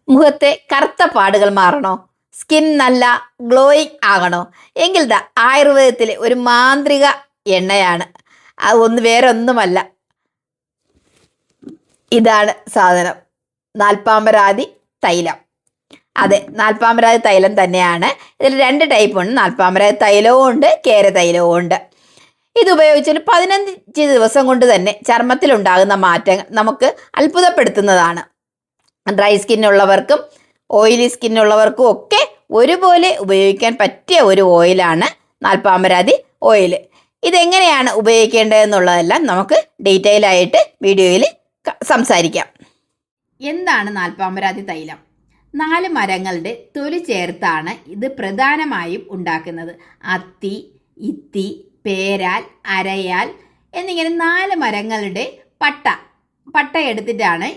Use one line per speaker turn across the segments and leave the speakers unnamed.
മുഖത്തെ കറുത്ത പാടുകൾ മാറണോ? സ്കിൻ നല്ല ഗ്ലോയിങ് ആകണോ? എങ്കിൽ ദാ ആയുർവേദത്തിലെ ഒരു മാന്ത്രിക എണ്ണയാണ്. അത് വേറെ ഒന്നുമല്ല, ഇതാണ് സാധനം, നാൽപ്പാമരാതി തൈലം. അതെ, നാൽപ്പാമരാതി തൈലം തന്നെയാണ്. ഇതിൽ 2 ടൈപ്പ് ഉണ്ട്, നാൽപ്പാമരാതി തൈലവും ഉണ്ട്, കേര തൈലവും ഉണ്ട്. ഇത് ഉപയോഗിച്ചിട്ട് 15 ദിവസം കൊണ്ട് തന്നെ ചർമ്മത്തിലുണ്ടാകുന്ന മാറ്റങ്ങൾ നമുക്ക് അത്ഭുതപ്പെടുത്തുന്നതാണ്. ഡ്രൈ സ്കിന്നുള്ളവർക്കും ഓയിലി സ്കിന്നുള്ളവർക്കും ഒക്കെ ഒരുപോലെ ഉപയോഗിക്കാൻ പറ്റിയ ഒരു ഓയിലാണ് നാൽപ്പാമരാതി ഓയിൽ. ഇതെങ്ങനെയാണ് ഉപയോഗിക്കേണ്ടതെന്നുള്ളതെല്ലാം നമുക്ക് ഡീറ്റെയിൽ ആയിട്ട് വീഡിയോയിൽ സംസാരിക്കാം. എന്താണ് നാൽപ്പാമരാതി തൈലം? 4 മരങ്ങളുടെ തൊലി ചേർത്താണ് ഇത് പ്രധാനമായും ഉണ്ടാക്കുന്നത്. അത്തി, ഇത്തി, പേരാൽ, അരയാൽ എന്നിങ്ങനെ 4 മരങ്ങളുടെ പട്ട എടുത്തിട്ടാണ്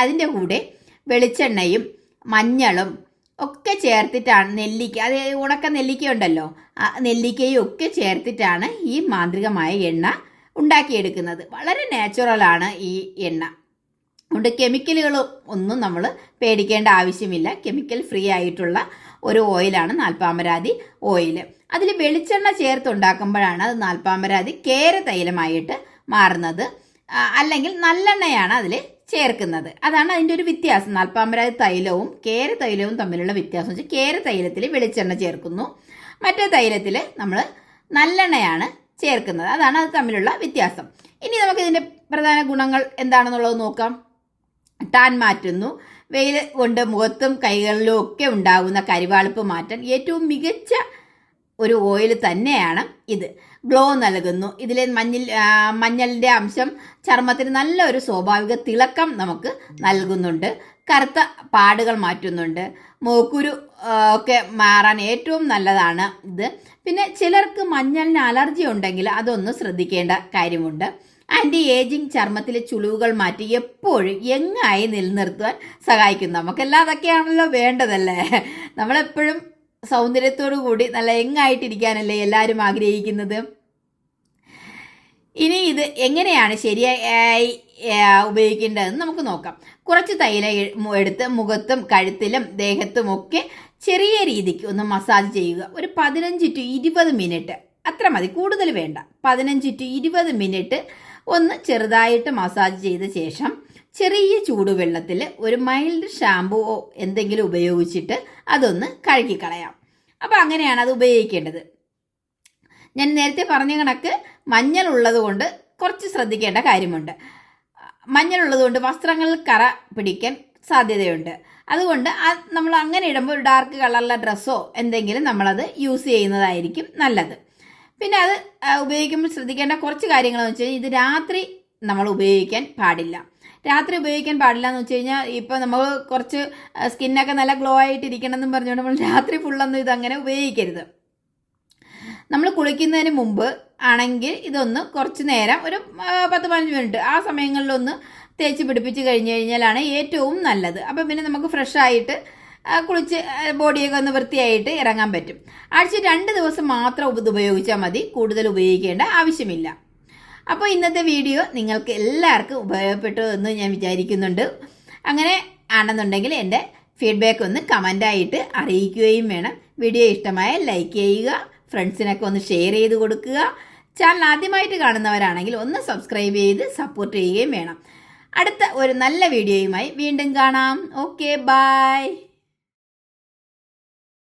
അതിൻ്റെ കൂടെ വെളിച്ചെണ്ണയും മഞ്ഞളും ഒക്കെ ചേർത്തിട്ടാണ്, നെല്ലിക്ക, അത് ഉണക്ക നെല്ലിക്ക ഉണ്ടല്ലോ, ആ നെല്ലിക്കയും ഒക്കെ ചേർത്തിട്ടാണ് ഈ മാന്ത്രികമായ എണ്ണ ഉണ്ടാക്കിയെടുക്കുന്നത്. വളരെ നാച്ചുറലാണ് ഈ എണ്ണ. അതുകൊണ്ട് കെമിക്കലുകളും ഒന്നും നമ്മൾ പേടിക്കേണ്ട ആവശ്യമില്ല. കെമിക്കൽ ഫ്രീ ആയിട്ടുള്ള ഒരു ഓയിലാണ് നാൽപ്പാമരാതി ഓയിൽ. അതിൽ വെളിച്ചെണ്ണ ചേർത്തുണ്ടാക്കുമ്പോഴാണ് അത് നാൽപ്പാമരാതി കേര തൈലമായിട്ട് മാറുന്നത്. അല്ലെങ്കിൽ നല്ലെണ്ണയാണ് അതിൽ ചേർക്കുന്നത്. അതാണ് അതിൻ്റെ ഒരു വ്യത്യാസം. നാൽപ്പാമരാതി തൈലവും കേര തൈലവും തമ്മിലുള്ള വ്യത്യാസം വെച്ചാൽ കേര തൈലത്തിൽ വെളിച്ചെണ്ണ ചേർക്കുന്നു, മറ്റേ തൈലത്തിൽ നമ്മൾ നല്ലെണ്ണയാണ് ചേർക്കുന്നത്. അതാണ് അത് തമ്മിലുള്ള വ്യത്യാസം. ഇനി നമുക്ക് ഇതിൻ്റെ പ്രധാന ഗുണങ്ങൾ എന്താണെന്നുള്ളത് നോക്കാം. ടാൻ മാറ്റുന്നു, വെയിൽ കൊണ്ട് മുഖത്തും കൈകളിലും ഒക്കെ ഉണ്ടാകുന്ന കരിവാളിപ്പ് മാറ്റാൻ ഏറ്റവും മികച്ച ഒരു ഓയിൽ തന്നെയാണ് ഇത്. ഗ്ലോ നൽകുന്നു. ഇതിലെ മഞ്ഞളിൻ്റെ അംശം ചർമ്മത്തിന് നല്ലൊരു സ്വാഭാവിക തിളക്കം നമുക്ക് നൽകുന്നുണ്ട്. കറുത്ത പാടുകൾ മാറ്റുന്നുണ്ട്. മൂക്കുരു ഒക്കെ മാറാൻ ഏറ്റവും നല്ലതാണ് ഇത്. പിന്നെ ചിലർക്ക് മഞ്ഞളിന് അലർജി ഉണ്ടെങ്കിൽ അതൊന്ന് ശ്രദ്ധിക്കേണ്ട കാര്യമുണ്ട്. ആൻറ്റി ഏജിങ് ചർമ്മത്തിലെ ചുളിവുകൾ മാറ്റി എപ്പോഴും യങ്ങായി നിലനിർത്തുവാൻ സഹായിക്കുന്നു. നമുക്കെല്ലാം അതൊക്കെയാണല്ലോ വേണ്ടതല്ലേ. നമ്മളെപ്പോഴും സൗന്ദര്യത്തോടു കൂടി നല്ല യങ്ങായിട്ടിരിക്കാനല്ലേ എല്ലാവരും ആഗ്രഹിക്കുന്നത്. ഇനി ഇത് എങ്ങനെയാണ് ശരിയായി ഉപയോഗിക്കേണ്ടതെന്ന് നമുക്ക് നോക്കാം. കുറച്ച് തൈലം എടുത്ത് മുഖത്തും കഴുത്തിലും ദേഹത്തുമൊക്കെ ചെറിയ രീതിക്ക് ഒന്ന് മസാജ് ചെയ്യുക. ഒരു 15 to 20 മിനിറ്റ്, അത്ര മതി, കൂടുതൽ വേണ്ട. 15 to 20 മിനിറ്റ് ഒന്ന് ചെറുതായിട്ട് മസാജ് ചെയ്ത ശേഷം ചെറിയ ചൂടുവെള്ളത്തിൽ ഒരു മൈൽഡ് ഷാമ്പുവോ എന്തെങ്കിലും ഉപയോഗിച്ചിട്ട് അതൊന്ന് കഴുകിക്കളയാം. അപ്പോൾ അങ്ങനെയാണ് അത് ഉപയോഗിക്കേണ്ടത്. ഞാൻ നേരത്തെ പറഞ്ഞ കണക്ക് മഞ്ഞൾ ഉള്ളത് കൊണ്ട് കുറച്ച് ശ്രദ്ധിക്കേണ്ട കാര്യമുണ്ട്. മഞ്ഞളുള്ളത് കൊണ്ട് വസ്ത്രങ്ങളിൽ കറ പിടിക്കാൻ സാധ്യതയുണ്ട്. അതുകൊണ്ട് നമ്മൾ അങ്ങനെ ഇടുമ്പോൾ ഒരു ഡാർക്ക് കളറുള്ള ഡ്രസ്സോ എന്തെങ്കിലും നമ്മളത് യൂസ് ചെയ്യുന്നതായിരിക്കും നല്ലത്. പിന്നെ അത് ഉപയോഗിക്കുമ്പോൾ ശ്രദ്ധിക്കേണ്ട കുറച്ച് കാര്യങ്ങളെന്ന് വെച്ച് കഴിഞ്ഞാൽ ഇത് രാത്രി നമ്മൾ ഉപയോഗിക്കാൻ പാടില്ല. രാത്രി ഉപയോഗിക്കാൻ പാടില്ല എന്ന് വെച്ച് കഴിഞ്ഞാൽ ഇപ്പോൾ നമ്മൾ കുറച്ച് സ്കിന്നൊക്കെ നല്ല ഗ്ലോ ആയിട്ടിരിക്കണമെന്നും പറഞ്ഞുകൊണ്ട് നമ്മൾ രാത്രി ഫുള്ളൊന്നും ഇതങ്ങനെ ഉപയോഗിക്കരുത്. നമ്മൾ കുളിക്കുന്നതിന് മുമ്പ് ആണെങ്കിൽ ഇതൊന്ന് കുറച്ച് നേരം, ഒരു 10-15 മിനിറ്റ് ആ സമയങ്ങളിലൊന്ന് തേച്ച് പിടിപ്പിച്ച് കഴിഞ്ഞ് കഴിഞ്ഞാലാണ് ഏറ്റവും നല്ലത്. അപ്പം പിന്നെ നമുക്ക് ഫ്രഷായിട്ട് കുളിച്ച് ബോഡിയൊക്കെ ഒന്ന് വൃത്തിയായിട്ട് ഇറങ്ങാൻ പറ്റും. ആഴ്ച 2 ദിവസം മാത്രം ഇത് ഉപയോഗിച്ചാൽ മതി, കൂടുതൽ ഉപയോഗിക്കേണ്ട ആവശ്യമില്ല. അപ്പോൾ ഇന്നത്തെ വീഡിയോ നിങ്ങൾക്ക് എല്ലാവർക്കും ഉപയോഗപ്പെട്ടു എന്ന് ഞാൻ വിചാരിക്കുന്നുണ്ട്. അങ്ങനെ ആണെന്നുണ്ടെങ്കിൽ എൻ്റെ ഫീഡ്ബാക്ക് ഒന്ന് കമൻ്റായിട്ട് അറിയിക്കുകയും വേണം. വീഡിയോ ഇഷ്ടമായ ലൈക്ക് ചെയ്യുക, ഫ്രണ്ട്സിനൊക്കെ ഒന്ന് ഷെയർ ചെയ്ത് കൊടുക്കുക. ചാനൽ ആദ്യമായിട്ട് കാണുന്നവരാണെങ്കിൽ ഒന്ന് സബ്സ്ക്രൈബ് ചെയ്ത് സപ്പോർട്ട് ചെയ്യുകയും വേണം. അടുത്ത ഒരു നല്ല വീഡിയോയുമായി വീണ്ടും കാണാം. Okay, by.